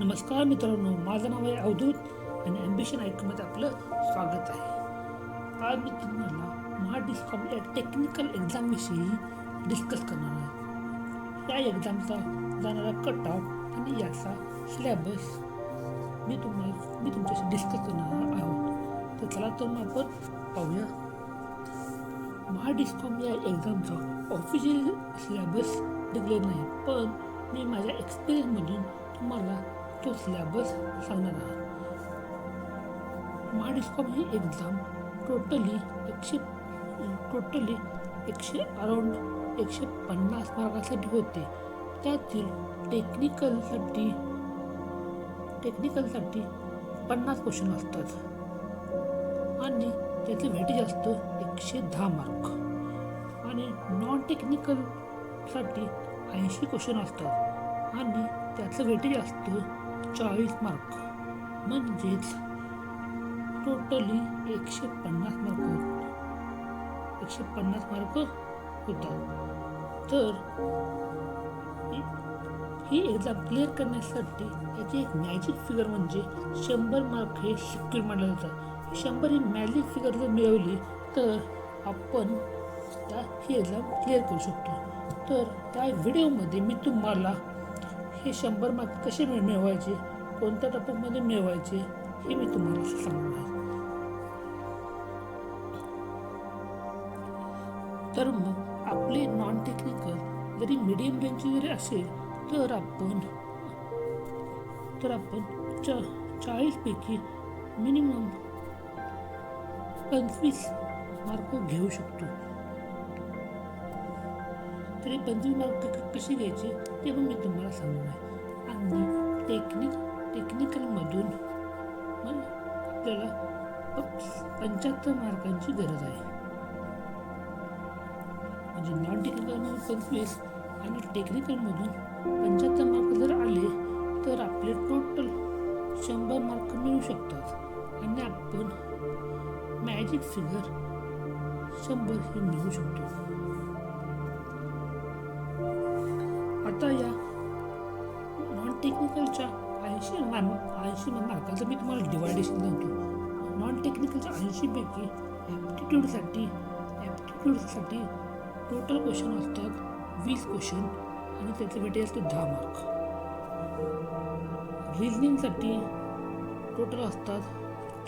नमस्कार मित्रांनो, माझं नाव आहे अवधूत आणि ॲम्बिशन ऐकमध्ये आपलं स्वागत आहे. आज मी तुम्हाला महाडिस्कॉमच्या टेक्निकल एक्झामविषयी डिस्कस करणार आहे. या एक्झामचा जाणारा कट ऑफ आणि याचा सिलेबस मी तुमच्याशी डिस्कस करणार आहोत. तर चला तर मग आपण पाहूया. महाडिस्कॉम या एक्झामचा ऑफिशियल सिलेबस डिक्लेअर नाही, पण मी माझ्या एक्सपिरियन्समधून तुम्हाला तो सिलेबस सांगणार आहे. महाडिस्कॉम ही एक्झाम टोटली 150 मार्कासाठी होते. त्यातील टेक्निकलसाठी 50 क्वेश्चन असतात आणि त्याचे वेटेज असतं 110 मार्क आणि नॉन टेक्निकलसाठी 80 क्वेश्चन असतात आणि त्याचं वेटेज असतं 40 मार्क. म्हणजेच टोटली 150 मार्क होतात. तर ही एक्झाम क्लिअर करण्यासाठी याची एक मॅजिक फिगर म्हणजे 100 मार्क हे सिक्युअर मानलं जातं. 100 ही मॅजिक फिगर जर मिळवली तर आपण ही एक्झाम क्लिअर करू शकतो. तर त्या व्हिडिओमध्ये मी तुम्हाला हे 100 मार्क कसे मिळवायचे, कोणत्या टॉपिकमध्ये मिळवायचे हे मी तुम्हाला सांगणार आहे. तर मग आपले नॉन टेक्निकल जरी मीडियम रेंजची जरी असेल तर आपण 40 पैकी मिनिमम 25 मार्क घेऊ शकतो. तरी 25 मार्क कसे घ्यायचे ते पण मी तुम्हाला सांगणार आहे. आणि टेक्निकलमधून आपल्याला 75 मार्कांची गरज आहे. म्हणजे नॉन टेक्निकलमधून 25 आणि टेक्निकलमधून 75 मार्क जर आले तर आपले टोटल 100 मार्क मिळू शकतात आणि आपण मॅजिक फिगर 100 हे मिळवू शकतो. आता या नॉन टेक्निकलच्या 80 मार्काचं मी तुम्हाला डिवायडेशन देतो. नॉन टेक्निकलच्या 80 पैकी ॲप्टिट्यूडसाठी टोटल क्वेश्चन असतात 20 क्वेश्चन आणि त्याचे वेटेज असते 10 मार्क. रिजनिंगसाठी टोटल असतात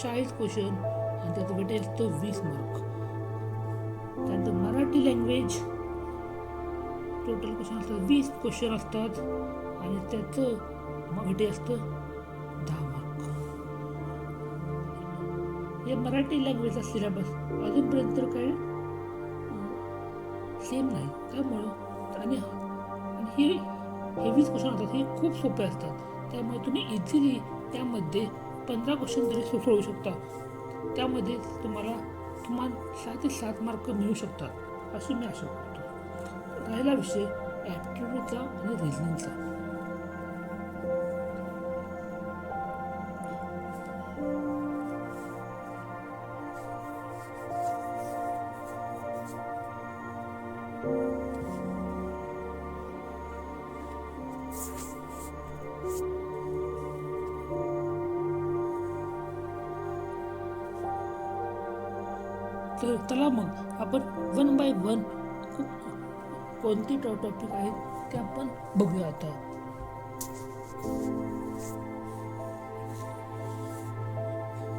40 क्वेश्चन आणि त्याचं वेटेज असतं 20 मार्क. त्यानंतर मराठी लँग्वेज टोटल क्वेश्चन असतात 20 क्वेश्चन असतात आणि त्याचं वेटेज असतं 10 मार्क. या मराठी लँग्वेजचा सिलेबस अजूनपर्यंत काही सेम नाही. त्यामुळं आणि हे 20 क्वेश्चन असतात हे खूप सोपे असतात. त्यामुळे तुम्ही इझिली त्यामध्ये 15 क्वेश्चन तरी सोडवू शकता. त्यामध्ये तुम्हाला किमान 6 ते 7 मार्क मिळू शकतात अशी मी आशा करतो. राहिला विषय ॲप्टिट्यूडचा आणि रिजनिंगचा. तर चला मग आपण 1 बाय 1 कोणते टॉपिक आहेत ते आपण बघूया. आता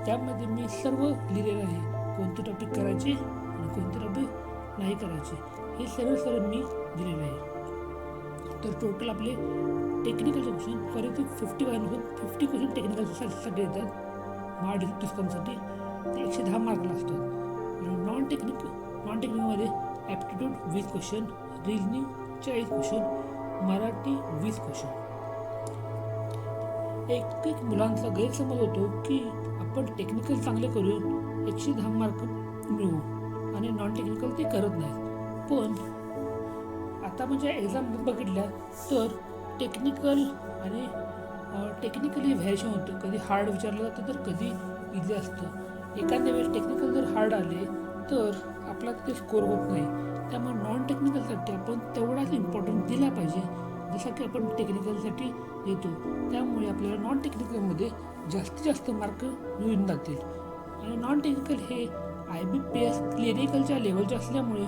त्यामध्ये मी सर्व लिहिलेलं आहे, कोणते टॉपिक करायचे आणि कोणते टॉपिक नाही करायचे हे सर्व मी दिलेलं आहे. तर टोटल आपले टेक्निकलचे क्वेश्चन 50 क्वेश्चन टेक्निकलसाठी येतात. महाडिस्कॉमसाठी ते 110 मार्कला असतात. नॉन टेक्निकलमध्ये aptitude 20 question, reasoning 40 question, Marathi 20 question. एक मुलांचा गैरसमज होतो की आपण टेक्निकल चांगले करून 110 मार्क मिळवू आणि नॉन टेक्निकल ते करत नाही. पण आता म्हणजे एक्झाम बघितल्या तर टेक्निकल हे व्हॅरिएशन होतं. कधी हार्ड विचारलं जातं तर कधी इझी असतं. एखाद्या वेळेस टेक्निकल जर हार्ड आले तर आपला तिथे स्कोर होत नाही. त्यामुळे नॉन टेक्निकलसाठी आपण तेवढाच इम्पॉर्टन्स दिला पाहिजे जसं की आपण टेक्निकलसाठी देतो, त्यामुळे आपल्याला नॉन टेक्निकलमध्ये जास्तीत जास्त मार्क मिळून जातील. आणि नॉन टेक्निकल हे IBPS क्लिनिकलच्या लेवलचे असल्यामुळे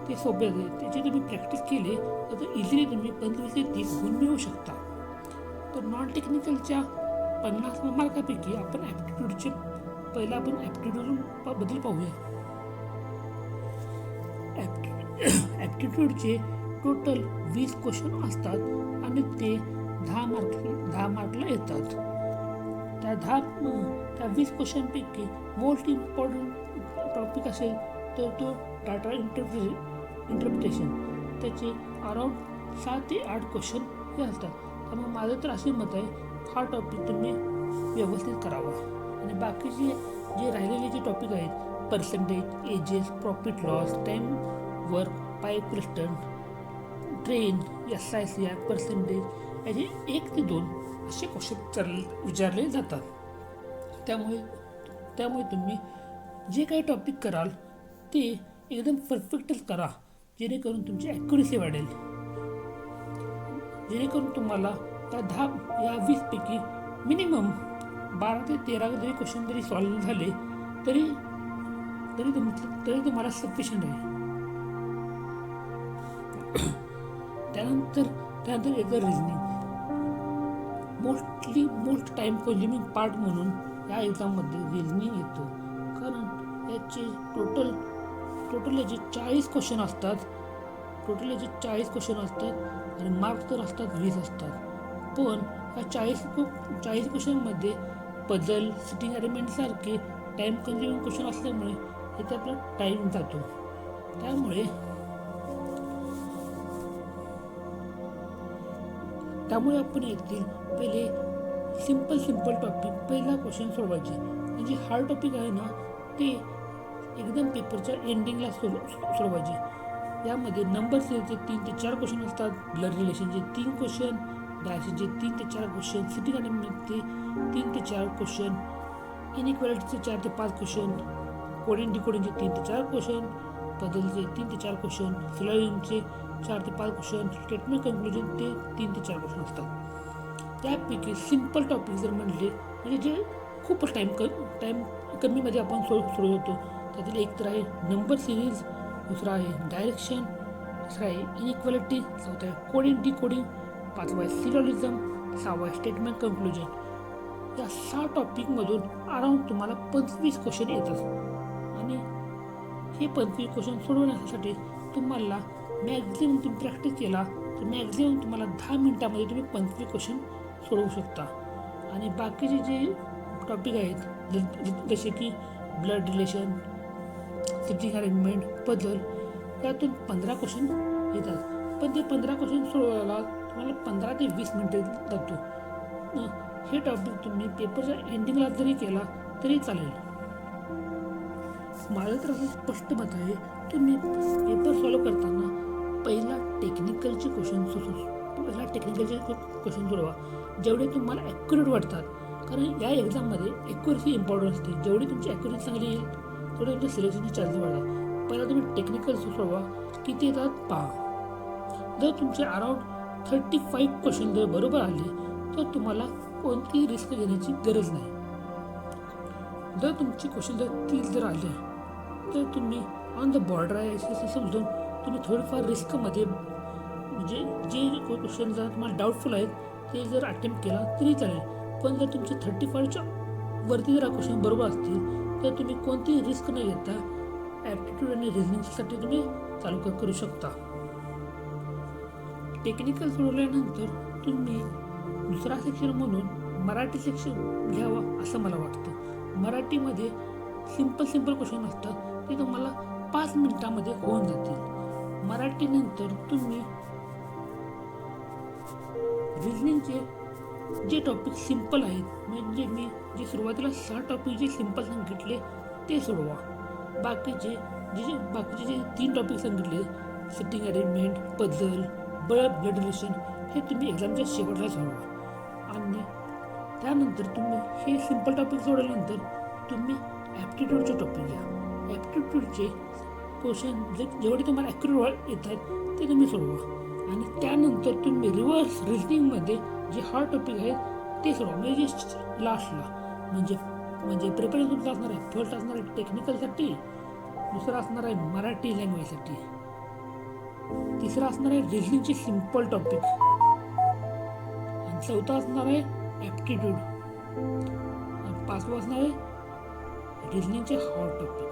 ते सोपे आहे. त्याची तुम्ही प्रॅक्टिस केली तर इझिली तुम्ही 25 ते 30 गुण मिळवू शकता. तर नॉन टेक्निकलच्या 50 मार्कापैकी आपण ॲप्टिट्यूडचे पहिला आपण ॲप्टिट्यूडबद्दल पाहूया. ॲप्टिट्यूडचे टोटल 20 क्वेश्चन असतात आणि ते 10 मार्कला येतात. त्या 20 क्वेश्चनपैकी मोस्ट इम्पॉर्टंट टॉपिक असेल तर तो डाटा इंटरप्रिटेशन. त्याचे अराउंड 7 ते 8 क्वेश्चन हे असतात. त्यामुळे माझं तर असे मत आहे, हा टॉपिक तुम्ही व्यवस्थित करावा. आणि बाकीचे जे राहिलेले जे टॉपिक आहेत, percentage, ages, profit loss, time work, pipe क्रिस्टन, ट्रेन, SICR, पर्सेंटेज, याचे 1 ते 2 असे क्वेश्चन विचारले जातात. त्यामुळे तुम्ही जे काही टॉपिक कराल ते एकदम परफेक्टच करा, जेणेकरून तुमची ॲक्युरेसी वाढेल. जेणेकरून तुम्हाला या 20 पैकी मिनिमम 12 ते 13 जरी क्वेश्चन जरी सॉल्व्ह झाले तरी तुम्हाला सफिशियंट आहे. त्यानंतर येतं reasoning. Most time consuming part म्हणून या एक्झाममध्ये रिझनिंग येतो. कारण याचे टोटल याचे 40 क्वेश्चन असतात. आणि मार्क्स तर असतात 20 असतात. पण या 40 क्वेश्चनमध्ये पझल, सिटिंग अरेंजमेंट सारखे टाईम कन्झ्युमिंग क्वेश्चन असल्यामुळे इथे आपला टाईम जातो. त्यामुळे आपण येथील पहिले सिंपल टॉपिक पहिला क्वेश्चन सोडवायचे. म्हणजे हार्ड टॉपिक आहे ना ते एकदम पेपरच्या एंडिंगला सोडवायचे. यामध्ये नंबर सिरीजचे 3 ते 4 क्वेश्चन असतात, ब्लड रिलेशनचे 3 क्वेश्चन, डायसेसचे 3 ते 4 क्वेश्चन, सिटिंग अरेंजमेंटचे 3 ते 4 क्वेश्चन, इनइक्वॅलिटीचे 4 ते 5 क्वेश्चन, कोडिंग डिकोडिंगचे 3 ते 4 क्वेश्चन, पझलचे 3 ते 4 क्वेश्चन, सिलॉजिझमचे 4 ते 5 क्वेश्चन, स्टेटमेंट कन्क्लुजन ते 3 ते 4 क्वेश्चन असतात. त्यापैकी सिंपल टॉपिक जर म्हणले म्हणजे जे खूपच टाईम कमीमध्ये आपण सोडवत होतो, त्यातील एक तर आहे नंबर सिरीज, दुसरा आहे डायरेक्शन, तिसरा आहे इनइक्वॅलिटी, चौथा आहे कोडिंग डिकोडिंग, पाचवा आहे सिलॉजिझम, सहावा आहे स्टेटमेंट कन्क्लुजन. या 6 टॉपिकमधून अराउंड तुम्हाला 25 क्वेश्चन येतात. आणि हे 25 क्वेश्चन सोडवण्यासाठी तुम्हाला मॅक्झिमम तुम्ही प्रॅक्टिस केला तर मॅक्झिमम तुम्हाला 10 मिनिटामध्ये तुम्ही 25 क्वेश्चन सोडवू शकता. आणि बाकीचे जे टॉपिक आहेत जसे की blood relation, sitting arrangement, puzzle, यातून 15 क्वेश्चन येतात. पण ते 15 क्वेश्चन सोडवायला तुम्हाला 15 ते 20 मिनिटे लागतो. हे टॉपिक तुम्ही पेपरच्या एंडिंगला जरी केला तरी चालेल. माझं तर असं स्पष्ट मत आहे, तुम्ही पेपर सॉल्व करताना पहिला टेक्निकलचे क्वेश्चन सोडवा, जेवढे तुम्हाला ॲक्युरेट वाटतात. कारण या एक्झाममध्ये ॲक्युरेसी इम्पॉर्टंट असते. जेवढी तुमची ॲक्युरेसी चांगली येईल तेवढे तुमच्या सिलेक्शनची चान्सेस वाढतात. पहिला तुम्ही टेक्निकल सोडवा, किती येतात पहा. जर तुमचे अराउंड 35 क्वेश्चन जर बरोबर आले तर तुम्हाला कोणतीही रिस्क घेण्याची गरज नाही. जर तुमचे क्वेश्चन जर 30 जर आले तर तुम्ही ऑन द बॉर्डर आहे असे समजून तुम्ही थोडंफार रिस्कमध्ये म्हणजे जे क्वेश्चन जर तुम्हाला डाऊटफुल आहेत ते जर अटेम्प्ट केला तरी चालेल. पण जर तुमचे 35च्या वरती जर क्वेश्चन बरोबर असतील तर तुम्ही कोणतीही रिस्क न घेता ॲप्टिट्यूड आणि रिझनिंगसाठी तुम्ही चालू करू शकता. टेक्निकल सोडवल्यानंतर तुम्ही दुसरा सेक्शन म्हणून मराठी सेक्शन घ्यावा असं मला वाटतं. मराठीमध्ये सिंपल क्वेश्चन असतात, ते तुम्हाला 5 मिनिटामध्ये होऊन जातील. मराठीनंतर तुम्ही रिझनिंगचे जे टॉपिक सिंपल आहेत, म्हणजे मी जे सुरुवातीला 6 टॉपिक जे सिंपल सांगितले ते सोडवा. बाकीचे जे 3 टॉपिक सांगितले, sitting arrangement, puzzle, blood relation, हे तुम्ही एक्झामच्या शेवटला सोडवा. आणि त्यानंतर तुम्ही हे सिंपल टॉपिक सोडल्यानंतर तुम्ही ॲप्टिट्यूडचे टॉपिक घ्या. ॲप्टिट्यूडचे क्वेश्चन जेवढे तुम्हाला ॲक्युरेट येतात ते तुम्ही सोडवा. आणि त्यानंतर तुम्ही रिव्हर्स रिझनिंगमध्ये जे हार्ड टॉपिक आहेत ते सोडवा, म्हणजे लास्टला. म्हणजे प्रिपरेशन तुमचं असणार आहे, फर्स्ट असणार आहे टेक्निकलसाठी, दुसरं असणार आहे मराठी लँग्वेजसाठी, तिसरं असणार आहे रिझनिंगचे सिम्पल टॉपिक, आणि चौथा असणार आहे ॲप्टिट्यूड, आणि पाचवं असणार आहे रिझनिंगचे हार्ड टॉपिक.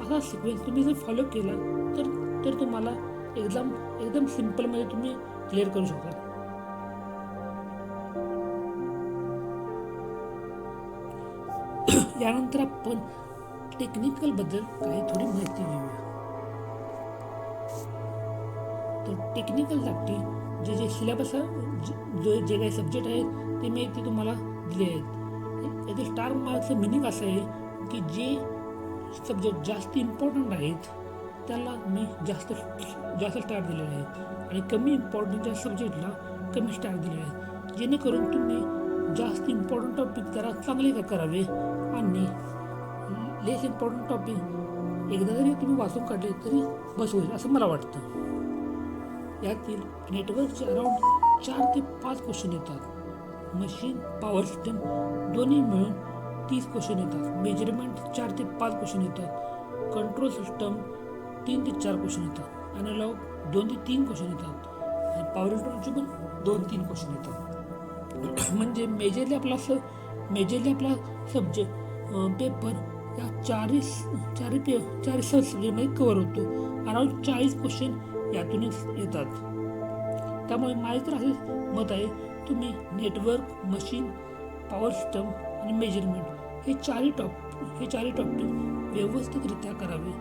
असा सिक्वेन्स तुम्ही जर फॉलो केला तर तुम्हाला एकदम सिम्पलमध्ये तुम्ही क्लिअर करू शकता. यानंतर आपण टेक्निकलबद्दल काही थोडी माहिती घेऊया. तर टेक्निकलसाठी जे सिलेबस जे काही सब्जेक्ट आहेत ते मी ते तुम्हाला दिले आहेत. याचे स्टार मार्क्सचं मिनिंग असं आहे की जे सब्जेक्ट जास्त इम्पॉर्टंट आहेत त्याला मी जास्त स्टार दिलेले आहेत आणि कमी इम्पॉर्टंटच्या सब्जेक्टला कमी स्टार दिलेले आहेत, जेणेकरून तुम्ही जास्त इम्पॉर्टंट टॉपिक जरा चांगले करावे आणि लेस इम्पॉर्टंट टॉपिक एकदा जरी तुम्ही वाचून काढले तरी बस होईल असं मला वाटतं. यातील नेटवर्कचे अराउंड 4 ते 5 क्वेश्चन येतात, मशीन पॉवर सिस्टम दोन्ही मिळून 30 क्वेश्चन येतात, मेजरमेंट 4 ते 5 क्वेश्चन येतात, कंट्रोल सिस्टम 3 ते 4 क्वेश्चन येतात, ॲनालॉग 2 ते 3 क्वेश्चन येतात आणि पॉवर इलेक्ट्रॉनिकचे पण 2-3 क्वेश्चन येतात. म्हणजे मेजरली आपला सब्जेक्ट पेपर या चारही सब्जेक्टमध्ये कवर होतो. अराउंड 40 क्वेश्चन यातूनच येतात. त्यामुळे माझे तर असे मत आहे, तुम्ही नेटवर्क, मशीन, पॉवर सिस्टम आणि मेजरमेंट हे चारही टॉपिक व्यवस्थितरित्या करावे.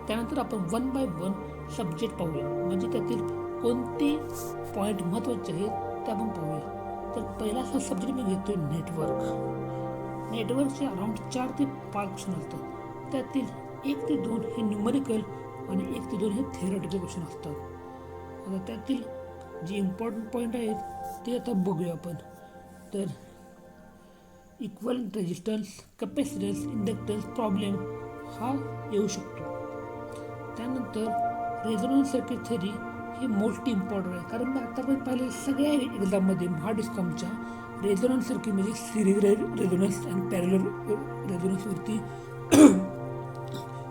त्यानंतर आपण 1 बाय 1 सब्जेक्ट पाहूया, म्हणजे त्यातील कोणते पॉईंट महत्त्वाचे आहेत ते आपण पाहूया. तर पहिला सब्जेक्ट मी घेतोय नेटवर्कचे अराउंड 4 ते 5 क्वेश्चन असतात. त्यातील 1 ते 2 हे न्यूमरिकल आणि 1 ते 2 हे थेरॉटिकल क्वेश्चन असतात. आता त्यातील जे इम्पॉर्टंट पॉईंट आहेत ते आता बघूया आपण. तर equal resistance, capacitance, inductance problem हा येऊ शकतो. त्यानंतर रेझोनन्स सर्किट थेरी हे मोस्ट इम्पॉर्टंट आहे, कारण मी आतापर्यंत पाहिले सगळ्या एक्झाममध्ये महाडिस्कॉमच्या रेझोनन्स सर्किट म्हणजे सिरीज रेझोनन्स आणि पॅरलल रेझोनन्सवरती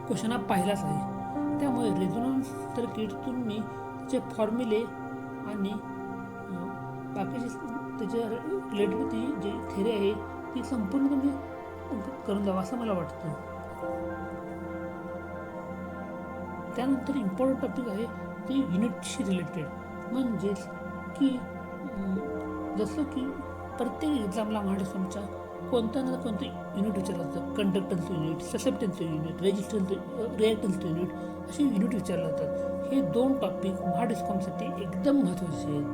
क्वेश्चन हा पाहिलाच आहे. त्यामुळे रेझोनन्स सर्किट तुम्ही त्याचे फॉर्म्युले आणि बाकीचे त्याच्या रिलेटेड ती जी थेरी आहे ती संपूर्ण तुम्ही करून जावं असं मला वाटतं. त्यानंतर इम्पॉर्टंट टॉपिक आहे ते युनिटशी रिलेटेड, म्हणजेच की जसं की प्रत्येक एक्झामला महाडिस्कॉमच्या कोणतं ना कोणतं युनिट विचारलं जातं. कंडक्टन्सचं युनिट, ससेप्टन्सचं युनिट, रिॲक्टन्सचं युनिट असे युनिट विचारले जातात. हे 2 टॉपिक महाडिस्कॉमसाठी एकदम महत्त्वाचे आहेत.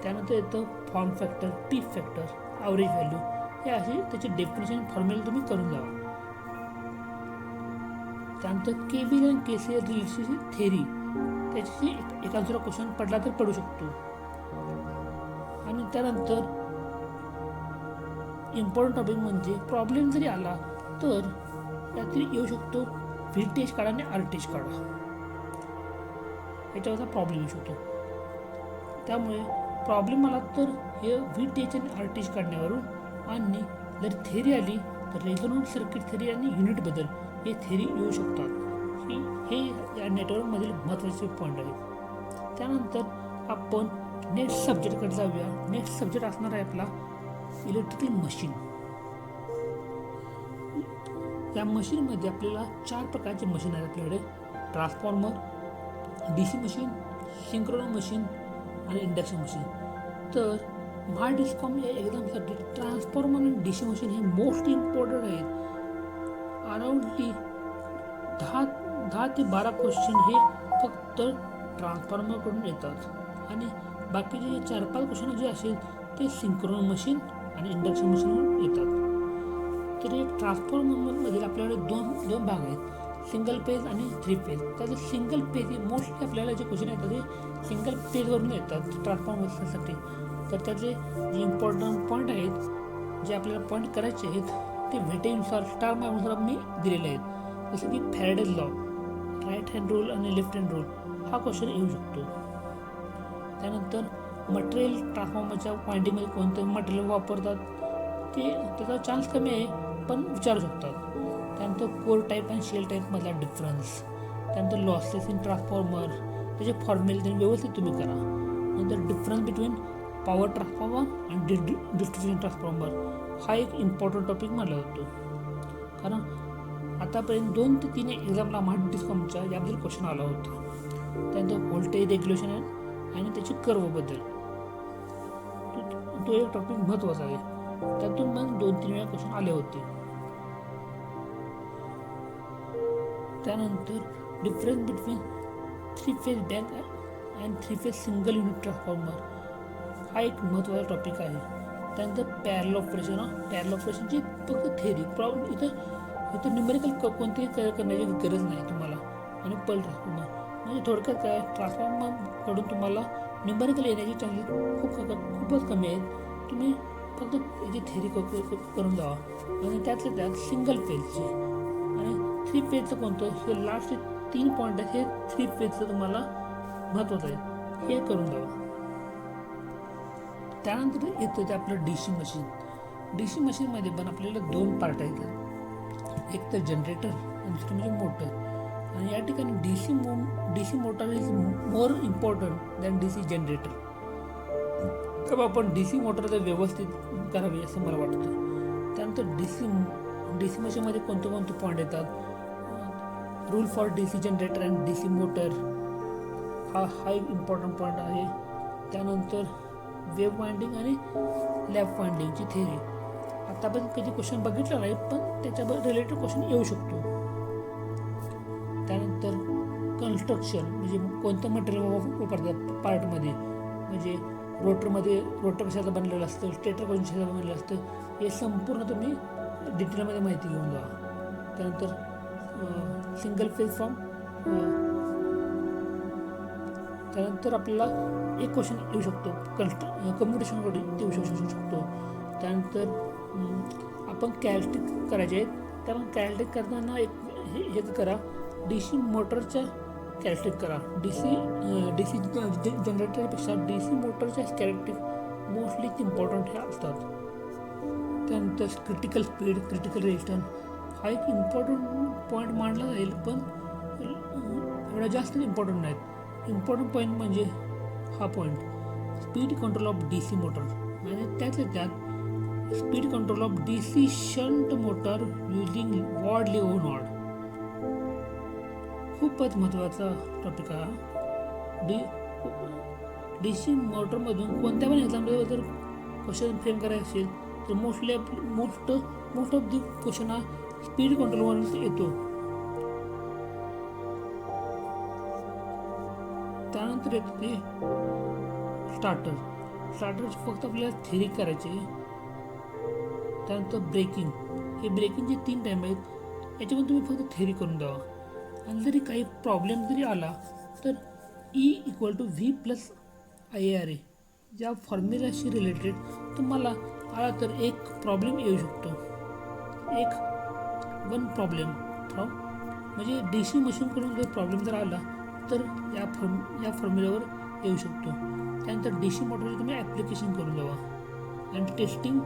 त्यानंतर येतं form factor, P factor, average value, हे असे त्याचे डेफिनेशन फॉर्म्युला तुम्ही करून जावा. त्यानंतर केव्हीएल आणि केसीएल रिलेशनची थेरी, त्याची एखादा क्वेश्चन पडला तर पडू शकतो. आणि त्यानंतर इम्पॉर्टंट टॉपिक म्हणजे प्रॉब्लेम जरी आला तर त्यातील येऊ शकतो व्ही टेस्ट काढा आणि आर टेस्ट काढा, याच्यावरचा प्रॉब्लेम येऊ शकतो. त्यामुळे प्रॉब्लेम आला तर हे व्ही टेस्ट आणि आर टेस्ट काढण्यावरून, आणि जर थेरी आली तर रेझोनन्स सर्किट थेरी आणि युनिट बदल हे थेरी येऊ शकतात. हे या नेटवर्कमधील महत्त्वाचे पॉईंट आहेत. त्यानंतर आपण नेक्स्ट सब्जेक्टकडे जाऊया. नेक्स्ट सब्जेक्ट असणार आहे आपला इलेक्ट्रिकल मशीन. या मशीनमध्ये आपल्याला 4 प्रकारचे मशीन आहेत आपल्याकडे: transformer, DC machine, synchronous machine आणि इंडक्शन मशीन. तर महाडिस्कॉम या एक्झामसाठी ट्रान्सफॉर्मर आणि DC मशीन हे मोस्ट इम्पॉर्टंट आहेत. अराउंडली 10 ते 12 क्वेश्चन हे फक्त ट्रान्सफॉर्मरकडून येतात आणि बाकीचे 4-5 क्वेश्चन जे असेल ते सिंक्रोनस मशीन आणि इंडक्शन मशीनवरून येतात. तर हे ट्रान्सफॉर्मरमधील आपल्याकडे दोन भाग आहेत, सिंगल पेज आणि 3 पेज. त्याचे सिंगल पेज हे मोस्टली आपल्याला जे क्वेश्चन येतात ते सिंगल पेजवरून येतात ट्रान्सफॉर्मरसाठी. तर त्याचे जे इम्पॉर्टंट पॉईंट आहेत, जे आपल्याला पॉईंट करायचे आहेत ते वेटेनुसार, स्टार मार्कनुसार मी दिलेले आहेत. जसं की Faraday's law, right hand rule आणि लेफ्ट हँड रूल हा क्वेश्चन येऊ शकतो. त्यानंतर मटेरियल ट्रान्सफॉर्मरच्या वाइंडिंगमध्ये कोणतं मटेरियल वापरतात ते त्याचा चान्स कमी आहे पण विचारू शकतात. त्यानंतर कोर टाईप आणि शेल टाईपमधला डिफरन्स, त्यानंतर लॉसेस इन ट्रान्सफॉर्मर त्याचे फॉर्म्युले त्यांनी व्यवस्थित तुम्ही करा. नंतर डिफरन्स बिटवीन पॉवर ट्रान्सफॉर्मर आणि डिस्ट्रीब्युशन ट्रान्सफॉर्मर हा एक इम्पॉर्टंट टॉपिक मानला जातो. कारण आतापर्यंत 2 ते 3 एक्झामला महाड डिस्कॉमच्या याबद्दल क्वेश्चन आला होता. त्यानंतर व्होल्टेज रेग्युलेशन आणि त्याची कर्वबद्दल तो एक टॉपिक महत्त्वाचा आहे. त्यातून मग 2-3 वेळा क्वेश्चन आले होते. त्यानंतर difference between 3 phase bank and 3 phase single unit transformer हा एक महत्त्वाचा टॉपिक आहे. त्यानंतर पॅरल ऑपरेशनची फक्त थेरी प्रॉब्लेम इथं न्यूमेरिकल कोणतेही करण्याची गरज नाही तुम्हाला. आणि पल ट्रान्सफॉर्मर म्हणजे थोडक्यात काय, ट्रान्सफॉर्मरकडून तुम्हाला न्यूमेरिकल येण्याची चान्सेस खूपच कमी आहेत. तुम्ही फक्त याची थेरी करून जावा. आणि त्यातल्या त्यात सिंगल फेजची आणि 3 फेजचं कोणतं हे लास्ट 3 पॉईंट आहेत, हे 3 फेजचं तुम्हाला महत्त्वाचं आहे, हे करून जावा. त्यानंतर येतं ते आपलं DC मशीन. DC मशीनमध्ये पण आपल्याला 2 पार्ट आहेत, एक तर जनरेटर आणि दुसरं म्हणजे मोटर. आणि या ठिकाणी DC motor is more important than DC generator. तेव्हा आपण DC मोटर जर व्यवस्थित करावी असं मला वाटतं. त्यानंतर DC मशीनमध्ये कोणते पॉईंट येतात, rule for DC generator and DC motor हा एक इम्पॉर्टंट पॉईंट आहे. त्यानंतर वेव्ह वाइंडिंग आणि लॅप वाइंडिंगची थेरी आतापर्यंत कधी क्वेश्चन बघितलं नाही पण त्याच्याबद्दल रिलेटेड क्वेश्चन येऊ शकतो. त्यानंतर कन्स्ट्रक्शन म्हणजे कोणतं मटेरियल वापरतात पार्टमध्ये, म्हणजे रोटर कशाचं बनलेलं असतं, स्टेटर कशाचं बनलेलं असतं, हे संपूर्ण तुम्ही डिटेलमध्ये माहिती घेऊन जा. त्यानंतर सिंगल फेज फ्रॉम त्यानंतर आपल्याला एक क्वेश्चन येऊ शकतो कम्युनिकेशनकडून ते येऊ शकतो. त्यानंतर आपण कॅल्क्युलेट करायचे आहेत. कारण कॅल्क्युलेट करताना हे करा, DC मोटरच्या कॅल्क्युलेट करा. DC जनरेटरपेक्षा DC मोटरच्या कॅल्क्युलेट मोस्टली इम्पॉर्टंट हे असतात. त्यानंतर क्रिटिकल स्पीड, क्रिटिकल रेजिस्टन्स हा एक इम्पॉर्टंट पॉईंट मानला जाईल पण एवढा जास्त इम्पॉर्टंट नाहीत. इम्पॉर्टंट पॉईंट म्हणजे हा point speed control of DC motor आणि त्यातल्या त्यात speed control of DC shunt motor using Ward Leonard खूपच महत्त्वाचा टॉपिक आहे. DC मोटरमधून कोणत्या पण एक्झाममध्ये जर क्वेश्चन फ्रेम करायचे असेल तर मोस्ट ऑफ दी क्वेश्चन हा स्पीड कंट्रोलवरून येतो. त्यानंतर येतं ते स्टार्टरची फक्त आपल्याला थेरी करायची. त्यानंतर ब्रेकिंगचे 3 टाईम आहेत, याच्यामध्ये तुम्ही फक्त थेरी करून द्यावा. आणि जरी काही प्रॉब्लेम जरी आला तर E = V + IARA ज्या फॉर्म्युलाशी रिलेटेड तुम्हाला आला तर एक प्रॉब्लेम येऊ शकतो. वन प्रॉब्लेम म्हणजे DC मशीनकडून जर प्रॉब्लेम जर आला तर या फॉर्म्युल्यावर येऊ शकतो. त्यानंतर DC मोटरचे तुम्ही ॲप्लिकेशन करून जावा. आणि testing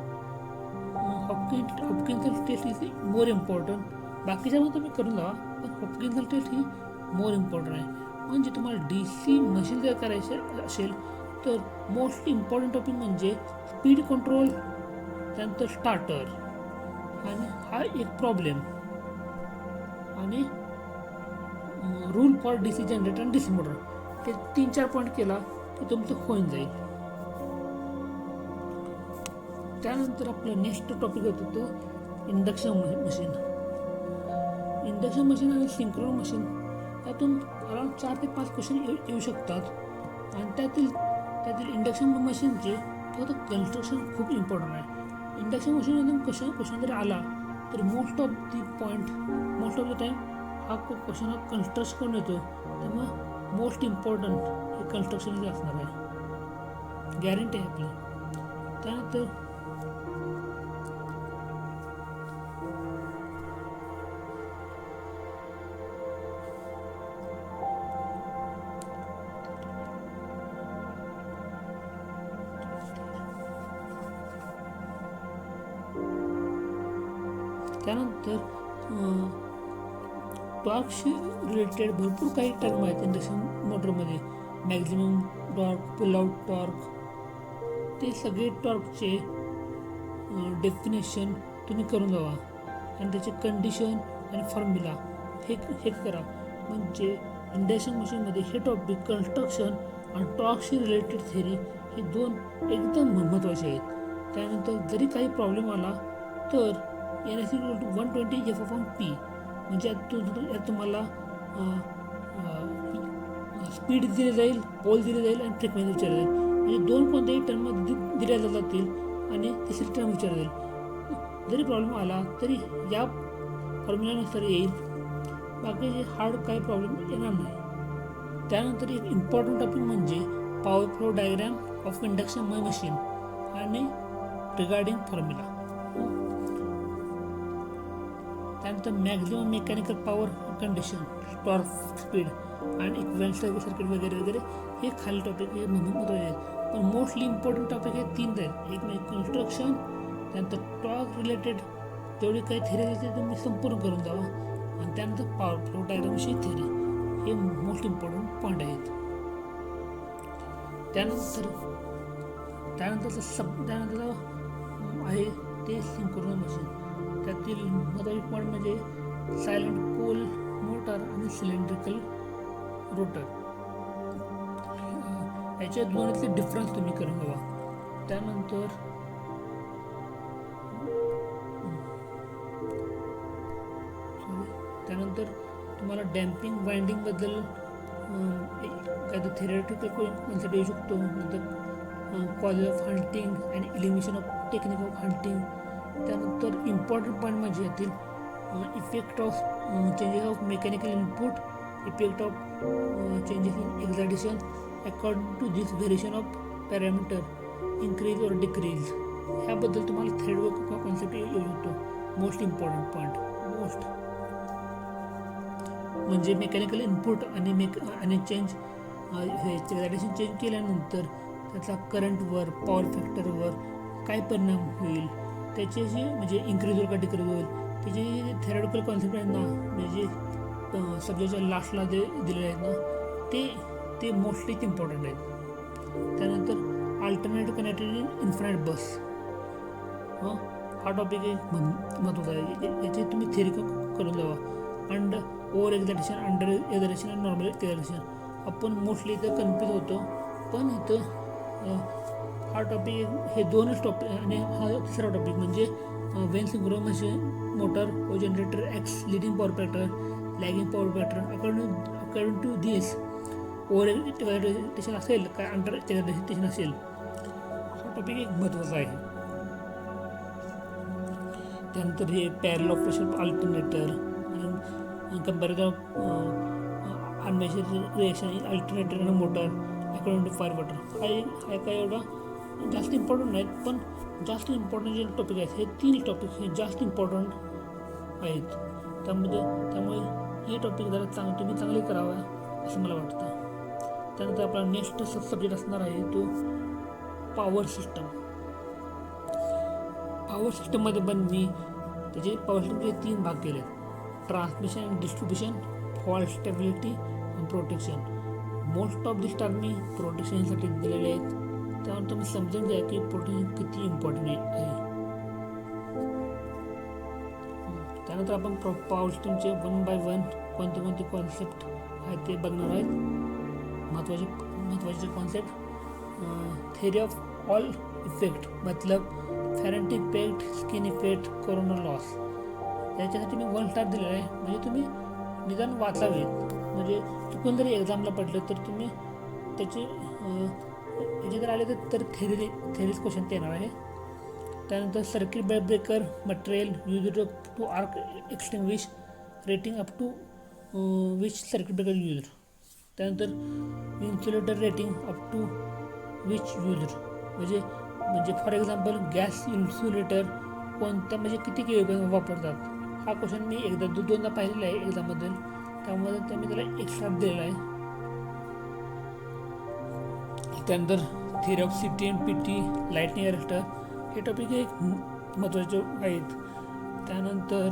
Hopkinson test is more important. बाकीच्यामध्ये तुम्ही करून जावा पण हॉपकिन्सन टेस्ट ही मोर इम्पॉर्टंट आहे. म्हणजे तुम्हाला DC मशीन जर करायचे असेल तर मोस्ट इम्पॉर्टंट टॉपिक म्हणजे स्पीड कंट्रोल, त्यानंतर स्टार्टर आणि हा एक प्रॉब्लेम आणि रूल फॉर DC जनरेटर आणि DC मोटर ते 3-4 पॉईंट केला की तुमचं होऊन जाईल. त्यानंतर आपलं नेक्स्ट टॉपिक होतं तो इंडक्शन मशीन आणि सिंक्रोन मशीन. यातून अराउंड 4 ते 5 क्वेश्चन येऊ शकतात. आणि त्यातील इंडक्शन मशीनचे फक्त कन्स्ट्रक्शन खूप इम्पॉर्टंट आहे. इंडक्शन मशीनमधून क्वेश्चन जरी आला तर मोस्ट ऑफ द टाईम हा क्वेश्चन हा कन्स्ट्रक्शन येतो. त्यामुळे मोस्ट इम्पॉर्टंट हे कन्स्ट्रक्शन असणार आहे, गॅरंटी आहे आपली. त्यानंतर त्यानंतर टॉर्कशी रिलेटेड भरपूर काही टर्म आहेत इंडक्शन मोटरमध्ये. Maximum torque, pull out torque, ते सगळे टॉर्कचे डेफिनेशन तुम्ही करून जावा आणि त्याचे कंडिशन आणि फॉर्म्युला हे करा. म्हणजे इंडक्शन मशीनमध्ये हे टॉपिक कन्स्ट्रक्शन आणि टॉर्कशी रिलेटेड थेरी हे दोन एकदम महत्त्वाचे आहेत. त्यानंतर जरी काही प्रॉब्लेम आला तर NS=120 म्हणजे यात तुम्हाला स्पीड दिली जाईल, पोल दिली जाईल आणि फ्रिक्वेन्सी विचारली जाईल. म्हणजे दोन कोणत्याही टर्म दिल्या जातील आणि तिसरी टर्म विचारली जाईल. जरी प्रॉब्लेम आला तरी या फॉर्म्युल्यानुसार येईल. बाकीचे हार्ड काही प्रॉब्लेम येणार नाही. त्यानंतर एक इम्पॉर्टंट टॉपिक म्हणजे power flow diagram of induction machine आणि रिगार्डिंग फॉर्म्युला. त्यानंतर maximum mechanical power condition, torque, speed आणि इक्विव्हॅलेंट सर्किट वगैरे वगैरे हे खाली टॉपिक हे महत्त्वाचे आहेत. पण मोस्टली इम्पॉर्टंट टॉपिक हे 3 आहेत. एक म्हणजे कन्स्ट्रक्शन, त्यानंतर टॉर्क रिलेटेड जेवढी काही थेरी आहे ते तुम्ही संपूर्ण करून जावा आणि त्यानंतर पॉवर फ्लो डायग्रामविषयी थेरी हे मोस्ट इम्पॉर्टंट पॉईंट आहेत. त्यानंतर आहे ते सिंक्रोनस मशीन. त्यातील महत्त्वाचे पॉईंट म्हणजे सायलेंट पोल मोटर आणि सिलेंड्रिकल रोटर. याच्या दोन्हीतले डिफरन्स तुम्ही करून घ्यावा. त्यानंतर तुम्हाला डॅम्पिंग वाइंडिंगबद्दल काहीतरी थेरॅटिकल कॉन्सेप्ट येऊ शकतो. नंतर cause of hunting and elimination of technique of hunting. त्यानंतर इम्पॉर्टंट पॉईंट म्हणजे यातील effect of changes of mechanical input, effect of changes in excitation according to this variation of parameter, increase और decrease. ह्याबद्दल तुम्हाला theoretical concept येऊ शकतो. Most important point म्हणजे mechanical input आणि चेंज एक्सायटेशन चेंज केल्यानंतर त्याचा करंटवर, पॉवर फॅक्टरवर काय परिणाम होईल, त्याच्याशी म्हणजे इन्क्रीज होईल का डिक्रीज होईल, त्याचे थेरॅटिकल कॉन्सेप्ट आहेत ना, म्हणजे सब्जेक्टच्या लास्टला जे दिलेले आहेत ना ते मोस्टली इम्पॉर्टंट आहेत. त्यानंतर अल्टरनेटिव्ह कनेक्टेड इन्फिनाइट बस हा टॉपिक एक महत्त्वाचा आहे. याची तुम्ही थेरी करून जावा. अंड ओव्हर एक्झायटेशन, अंडर एक्झायटेशन आणि नॉर्मल एक्झायटेशन. आपण मोस्टली इथं कन्फ्यूज होतो, पण इथं हा टॉपिक हे दोनच टॉपिक आणि हा तिसरा टॉपिक म्हणजे वेन सिंक्रोनस मशीन मोटर व generator acts leading power factor, lagging power factor according to this over excitation असेल काय अंडर एक्झायटेशन असेल. हा टॉपिक एक महत्त्वाचा आहे. त्यानंतर हे parallel operation alternator, comparison of unmeasured reaction in alternator आणि motor according to fire water. हा काय एवढा जास्त इम्पॉर्टंट नाहीत, पण जास्त इम्पॉर्टंट जे टॉपिक आहेत हे 3 टॉपिक हे जास्त इम्पॉर्टंट आहेत. त्यामुळे हे टॉपिक जरा तुम्ही चांगले करावा असं मला वाटतं. त्यानंतर आपला नेक्स्ट सब्जेक्ट असणार आहे तो पॉवर सिस्टम. पॉवर सिस्टममध्ये पण मी त्याचे पॉवर सिस्टमचे 3 भाग केले आहेत. Transmission and distribution, fault stability आणि protection. Most of this term मी प्रोटेक्शनसाठी दिलेले आहेत. त्यानंतर तुम्ही समजून घ्या की प्रोटेक्शन किती इम्पॉर्टंट आहे. त्यानंतर आपण पॉवर सिस्टमचे 1 by 1 कोणते कॉन्सेप्ट आहेत ते बघणार आहेत. महत्त्वाचे concept theory of all effect मतलब Ferranti effect, skin effect, corona loss. याच्यासाठी मी 1 स्टार दिलेला आहे. म्हणजे तुम्ही निदान वाचावेत. म्हणजे चुकून जरी एक्झामला पडलं तर तुम्ही त्याचे याचे जर आले तर थेरीज क्वेश्चन येणार आहे. त्यानंतर circuit breaker material use to arc extinguish, rating up to which circuit breaker use. त्यानंतर insulator rating up to which use. म्हणजे फॉर एक्झाम्पल गॅस इन्सुलेटर कोणता म्हणजे किती केळी वापरतात. हा क्वेश्चन मी दोनदा पाहिलेला आहे एक्झामबद्दल, त्यामुळे मी त्याला 1 स्टार दिलेला आहे. त्यानंतर theory of CT and PT, lightning arrester हे टॉपिक एक महत्त्वाचे आहेत. त्यानंतर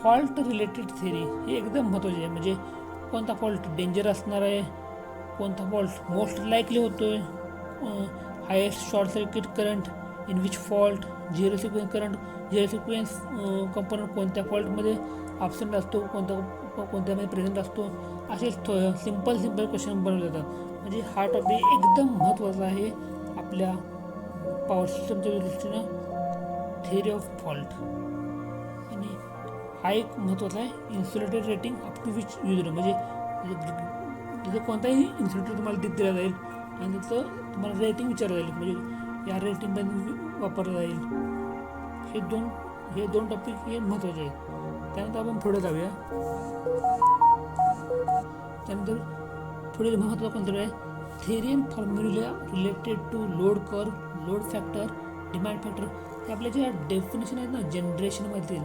फॉल्ट रिलेटेड थेरी ही एकदम महत्त्वाची आहे. म्हणजे कोणता फॉल्ट डेंजर असणार आहे, कोणता फॉल्ट मोस्ट लाईकली होतो आहे, highest short circuit current in which fault, zero sequence current, zero sequence component कोणत्या फॉल्टमध्ये ॲब्सेंट असतो, कोणत्यामध्ये प्रेझेंट असतो. असे सिम्पल क्वेश्चन बनवले जातात. म्हणजे हा टॉपिक एकदम महत्त्वाचा आहे आपल्या पॉवर सिस्टमच्या दृष्टीनं, थेरी ऑफ फॉल्ट. आणि हा एक महत्त्वाचा आहे. Insulated rating up to which user, म्हणजे तिथे कोणताही इन्सुलेटर तुम्हाला दिला जाईल आणि त्याचं तुम्हाला रेटिंग विचारलं जाईल, म्हणजे या रेटिंगमध्ये वापरलं जाईल. हे दोन टॉपिक हे महत्त्वाचे आहेत. त्यानंतर आपण पुढे जाऊया. त्यानंतर पुढील महत्त्वाचा कॉन्सेप्ट आहे theory and formula related to load curve, load factor, demand factor. हे आपल्या ज्या डेफिनेशन आहेत ना जनरेशनमधील,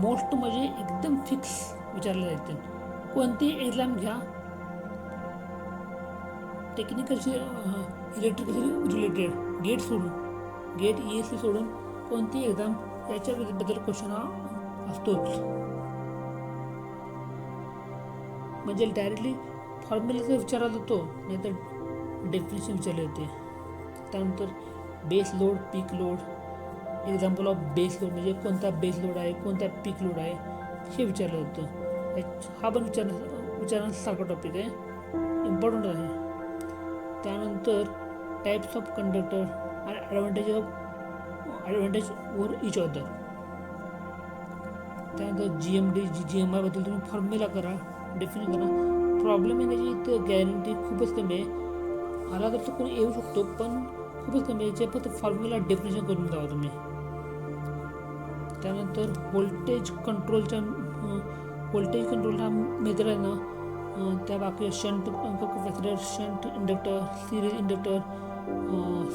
मोस्ट म्हणजे एकदम फिक्स विचारले जातील. कोणतीही एक्झाम घ्या, टेक्निकलशी इलेक्ट्रिकल रिलेटेड, गेट सोडून, गेट ESC सोडून कोणतीही एक्झाम याच्याबद्दल क्वेश्चन हा असतोच. म्हणजे डायरेक्टली फॉर्म्युलाचा विचारला जातो, नाहीतर डेफिनेशन विचारले जाते. त्यानंतर base load, peak load, example of base load म्हणजे कोणता बेस लोड आहे, कोणता पीक लोड आहे हे विचारलं जातं. हा पण विचारण्यासारखा टॉपिक आहे, इम्पॉर्टंट आहे. त्यानंतर टाईप्स ऑफ कंडक्टर आणि ॲडव्हान्टेज ओव्हर इच अदर. त्यानंतर GMD, GMI बद्दल तुम्ही फॉर्म्युला करा, डेफिनेट करा. प्रॉब्लेम येण्याची तर गॅरंटी खूपच कमी आहे. आला तर कोणी येऊ शकतो, पण खूपच कमी आहे. फक्त फॉर्म्युला डेफिनेशन करून जावा तुम्ही. त्यानंतर व्होल्टेज कंट्रोल हा मेथड आहे ना, त्या बाकी shunt capacitor, shunt inductor, series inductor,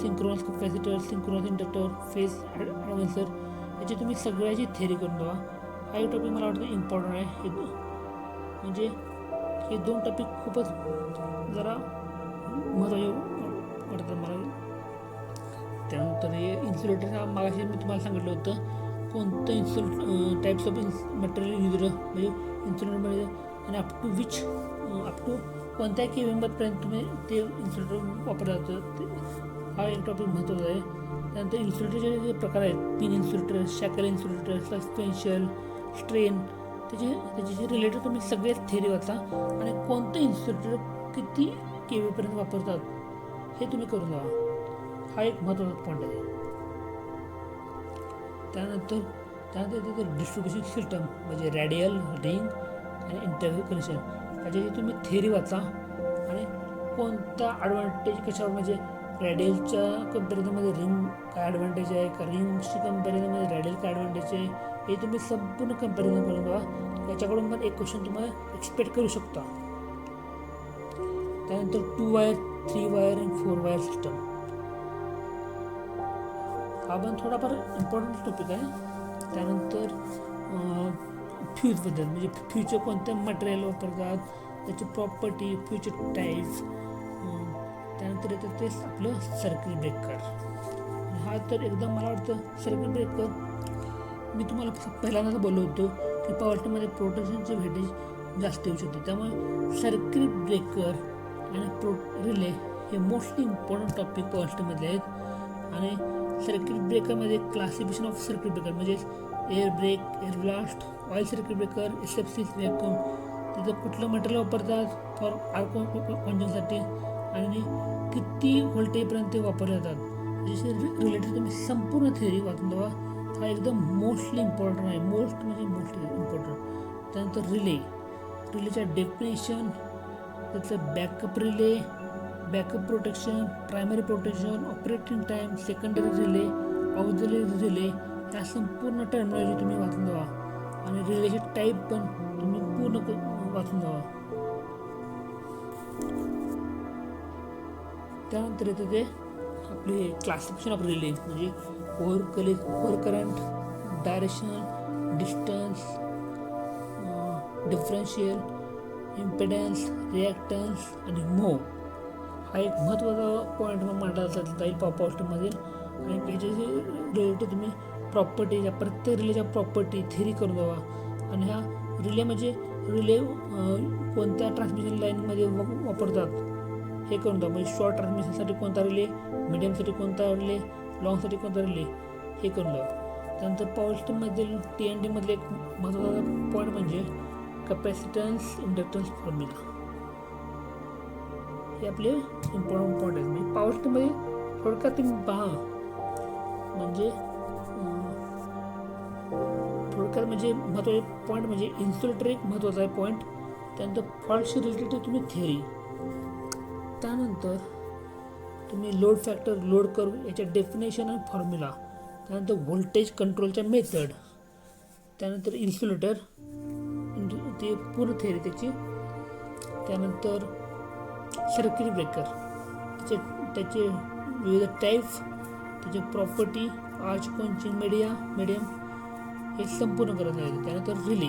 synchronous capacitor, synchronous inductor, phase advancer, याची तुम्ही सगळ्याची थेरी करून द्या. हा एक टॉपिक मला वाटतं इम्पॉर्टंट आहे. म्हणजे हे दोन टॉपिक खूपच जरा महत्त्वाचे वाटतात मला. त्यानंतर हे इन्सुलेटर हा मागाशी मी तुम्हाला सांगितलं होतं, कोणतं टाईप्स ऑफ मटेरियल युजर, म्हणजे इन्सुलेटरमध्ये आणि अप टू कोणत्या केव्हीपर्यंत तुम्ही ते इन्सुलेटर वापरलं जातं. हा एक टॉपिक महत्त्वाचा आहे. त्यानंतर इन्सुलेटरचे जे प्रकार आहेत, pin insulator, shackle insulator, suspension, strain, त्याची रिलेटेड तुम्ही सगळेच थेरी वाचा आणि कोणतं इन्सुलेटर किती केव्हीपर्यंत वापरतात हे तुम्ही करून जावा. हा एक महत्त्वाचा पॉईंट आहे. त्यानंतर डिस्ट्रीब्युशन सिस्टम म्हणजे रॅडियल, रिंग आणि इंटरव्ह्यू कनेक्शन, याची तुम्ही थेरी वाचा आणि कोणता ॲडव्हान्टेज कशावर, म्हणजे रॅडियलच्या कम्पॅरिझनमध्ये रिंग काय ॲडव्हान्टेज आहे का, रिंगची कम्पॅरिझनमध्ये रॅडियल काय ॲडव्हान्टेज आहे, हे तुम्ही संपूर्ण कम्पॅरिझन करून बघा. याच्याकडून पण एक क्वेश्चन तुम्हाला एक्सपेक्ट करू शकता. त्यानंतर 2 वायर, 3 वायर आणि 4 वायर सिस्टम, हा पण थोडाफार इम्पॉर्टंट टॉपिक आहे. त्यानंतर फ्यूजबद्दल, म्हणजे फ्यूजचे कोणत्या मटेरियल वापरतात, त्याची प्रॉपर्टी, फ्यूजचे टाईप्स. त्यानंतर येतं तेच आपलं सर्किट ब्रेकर. हा तर एकदम मला वाटतं सर्किट ब्रेकर मी तुम्हाला पहिल्यांदाच बोललो होतो की पॉवरमध्ये प्रोटेक्शनचे व्होल्टेज जास्त येऊ शकते. त्यामुळे सर्किट ब्रेकर आणि रिले हे मोस्टली इम्पॉर्टंट टॉपिक पॉवरमध्ये आहेत. आणि सर्किट ब्रेकरमध्ये क्लासिफिकेशन ऑफ सर्किट ब्रेकर म्हणजे air break, air blast, oil circuit breaker, SFC, vacuum, तिथं कुठलं मटेरियल वापरतात फॉर आर्को कॉन्जनसाठी आणि किती व्होल्टेजपर्यंत ते वापरले जातात, याच्याशी रिलेटेड तुम्ही संपूर्ण थेरी वाचून द्यावा. हा एकदम मोस्टली इम्पॉर्टंट आहे, मोस्टली इम्पॉर्टंट. त्यानंतर रिलेच्या डेफिनेशन, त्याचं backup relay, backup protection, primary protection, operating time, secondary relay, auxiliary relay, या संपूर्ण टर्मिनॉलॉजी तुम्ही वाचून द्यावा. आणि रिलेचे टाईप पण तुम्ही पूर्ण वाचून द्यावा. त्यानंतर येतं ते आपले क्लासिफिकेशन ऑफ रिले, म्हणजे over current, directional, distance, differential, impedance, reactance आणि मोव. हा एक महत्त्वाचा पॉईंट मांडला जाईल पॉवर सिस्टममधील. आणि याच्याशी रिलेटेड तुम्ही प्रॉपर्टी, या प्रत्येक रिलेच्या प्रॉपर्टी थेरी करून द्यावा. आणि ह्या रिले म्हणजे रिले कोणत्या ट्रान्समिशन लाईनमध्ये वापरतात हे करून द्या. म्हणजे शॉर्ट ट्रान्समिशनसाठी कोणता रिले, मिडियमसाठी कोणता रिले, लॉंगसाठी कोणता रिले हे करून द्या. त्यानंतर पॉवर सिस्टममधील TND मधले एक महत्त्वाचा पॉईंट म्हणजे कॅपॅसिटन्स इंडक्टन्स फॉर्म्युला. हे आपले इम्पॉर्टंट पॉईंट आहेत. म्हणजे पॉवर सिस्टममध्ये थोडक्यात तुम्ही पहा, म्हणजे थोडक्यात म्हणजे महत्त्वाचे पॉईंट म्हणजे इन्सुलेटर एक महत्त्वाचा आहे पॉईंट. त्यानंतर फॉल्टशी रिलेटेड तुम्ही थेअरी, त्यानंतर तुम्ही लोड फॅक्टर, लोड कर्व याच्या डेफिनेशन आणि फॉर्म्युला, त्यानंतर व्होल्टेज कंट्रोलच्या मेथड, त्यानंतर इन्सुलेटर ते पूर्ण थेअरी त्याची, त्यानंतर सर्किट ब्रेकर त्याचे विविध टाईप, त्याची प्रॉपर्टी, आर्च कोनची मीडियम हे संपूर्ण करत आहे. त्यानंतर रिले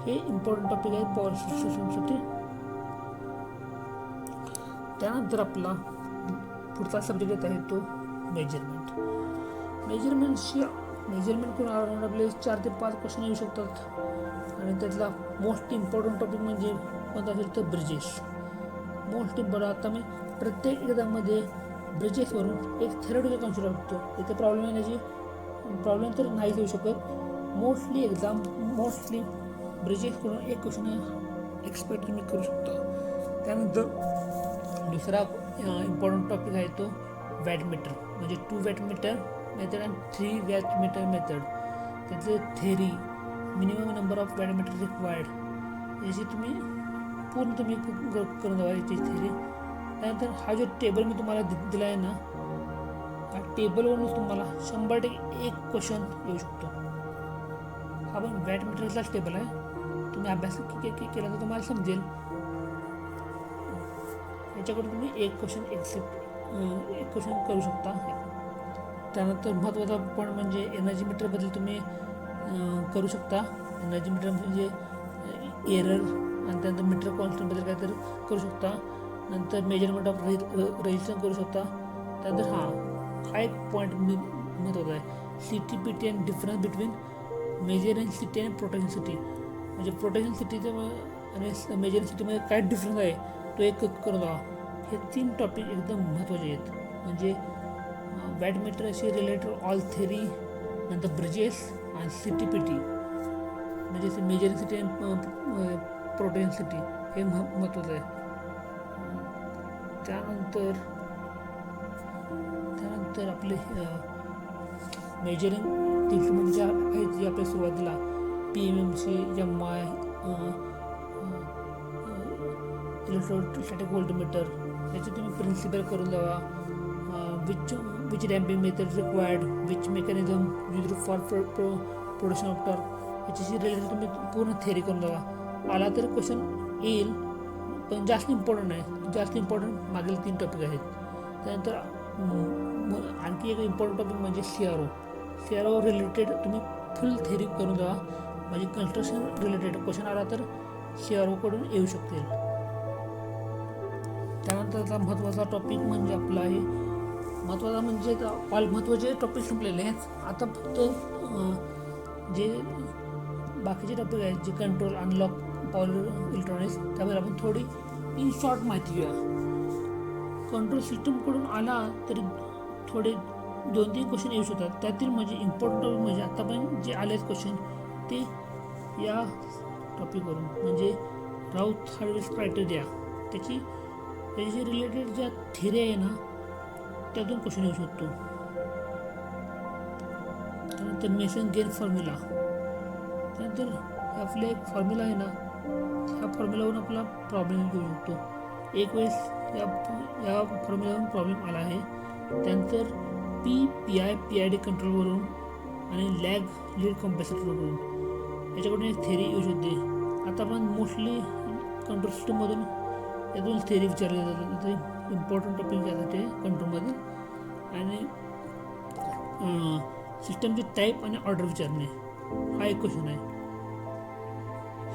हे इम्पॉर्टंट टॉपिक आहे पॉवर सिस्टमसाठी. त्यानंतर आपला पुढचा सब्जेक्ट येत आहे तो मेजरमेंट. मेजरमेंट करून आपले 4 ते 5 क्वेश्चन येऊ शकतात. आणि त्यातला मोस्ट इम्पॉर्टंट टॉपिक म्हणजे कोणता असेल तर ब्रिजेस. Most important. आता मी प्रत्येक एक्झाममध्ये ब्रिजेसवरून एक थेरॉटिकल कॉन्सेप्ट बघतो. इथे प्रॉब्लेम तर नाही येऊ शकत. मोस्टली ब्रिजेसकडून एक क्वेश्चन एक्सपेक्ट तुम्ही करू शकता. त्यानंतर दुसरा इम्पॉर्टंट टॉपिक आहे तो वॅटमीटर, म्हणजे 2 वॅटमीटर मेथड आणि 3 वॅटमीटर मेथड. त्याचे theory, minimum number of wattmeter required याची पूर्ण तुम्ही करून द्यावा याची थेरी. त्यानंतर हा जो टेबल मी तुम्हाला दिला आहे ना, हा टेबलवरूनच तुम्हाला 100% एक क्वेश्चन येऊ शकतो. हा पण वॅटमीटरचाच टेबल आहे. तुम्ही अभ्यास केला तर तुम्हाला समजेल. याच्याकडून तुम्ही एक क्वेश्चन करू शकता. त्यानंतर महत्त्वाचा पॉईंट म्हणजे एनर्जी मीटरबद्दल तुम्ही करू शकता. एनर्जी मीटर म्हणजे एरर, आणि त्यानंतर मीटर कॉन्स्टंटबद्दल काहीतरी करू शकता. नंतर मेजरमेंट ऑफ रेजिस्टन्स करू शकता. त्यानंतर हा एक पॉईंट महत्त्वाचा आहे, CTPT and difference between measuring city आणि प्रोटेक्शन सिटी. म्हणजे प्रोटेक्शन सिटीचं आणि मेजरिंग सिटीमध्ये काय डिफरन्स आहे तो एक करून द्यावा. हे 3 टॉपिक एकदम महत्त्वाचे आहेत. म्हणजे वॅटमीटर अशी रिलेटेड ऑल थेरी, नंतर ब्रिजेस आणि CTPT म्हणजे मेजरिंग सिटी आणि प्रोटेक्शन सिटी हे महत्त्वाचं आहे. त्यानंतर आपले मेजरिंग इन्स्ट्रुमेंट ज्या आहेत जे आपल्या सुरुवातीला PMMC, MI, इलेक्ट्रोस्टॅटिक व्होल्टमीटर याचे तुम्ही प्रिन्सिपल करून द्यावा. Which damping method required, which mechanism use for production of torque याच्याशी रिलेटेड तुम्ही पूर्ण थेअरी करून द्यावा. आला तर क्वेश्चन येईल, पण जास्त इम्पॉर्टंट आहे. जास्त इम्पॉर्टंट मागील 3 टॉपिक आहेत. त्यानंतर आणखी एक इम्पॉर्टंट टॉपिक म्हणजे CRO रिलेटेड तुम्ही फुल थेअरी करून द्यावा. म्हणजे कन्स्ट्रक्शन रिलेटेड क्वेश्चन आला तर CROकडून येऊ शकतील. त्यानंतरचा महत्त्वाचा टॉपिक म्हणजे आपला आहे महत्त्वाचे टॉपिक संपलेले आहेत. आता फक्त जे बाकीचे टॉपिक आहेत जे कंट्रोल, अनलॉक, पॉवर इलेक्ट्रॉनिक्स त्याबद्दल आपण थोडी इन शॉर्ट माहिती घेऊया. कंट्रोल सिस्टमकडून आला तरी थोडे 2-3 क्वेश्चन येऊ शकतात. त्यातील म्हणजे इम्पॉर्टंट टॉपिक म्हणजे आता पण जे आले क्वेश्चन ते या टॉपिकवरून म्हणजे राऊथ हार्विस क्रायटेरिया त्याची रिलेटेड ज्या थेरी आहे ना त्यातून क्वेश्चन येऊ शकतो. त्यानंतर मेसन गेन फॉर्म्युला, त्यानंतर आपले एक फॉर्म्युला आहे ना, ह्या फॉर्म्युलावरून आपला प्रॉब्लेम येऊ शकतो. एक वेळेस या फॉर्म्युलावरून प्रॉब्लेम आला आहे. त्यानंतर PID कंट्रोलवरून आणि लॅग लीड कॉम्पॅसिटरवरून याच्याकडून एक थेरी येऊ शकते. आता आपण मोस्टली कंट्रोल सिस्टममधून यातून थेरी विचारले जातात. ते इम्पॉर्टंट टॉपिक यासाठी कंट्रोलमध्ये. आणि सिस्टमचे टाईप आणि ऑर्डर विचारणे हा एक क्वेश्चन आहे.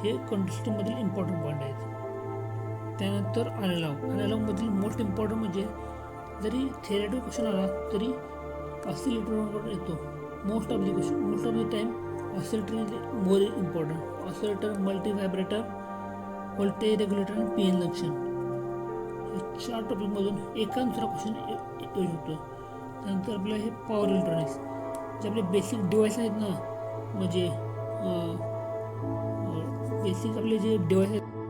हे कंट्रोल सिस्टममधील इम्पॉर्टंट पॉईंट आहेत. त्यानंतर अनलॉगमधील मोस्ट इम्पॉर्टंट म्हणजे जरी थेरेटिकल क्वेश्चन आला तरी ऑसिलेटरवर येतो. Most of the time oscillator is more important. Oscillator, multi vibrator, voltage regulator आणि पी एन जंक्शन. हे 4 टॉपिकमधून एका दुसरा क्वेश्चन येऊ शकतो. त्यानंतर आपलं हे पॉवर इलेक्ट्रॉनिक्स, जे आपले बेसिक डिव्हाइस आहेत ना, म्हणजे बेसिक आपले जे डिव्हाइस आहेत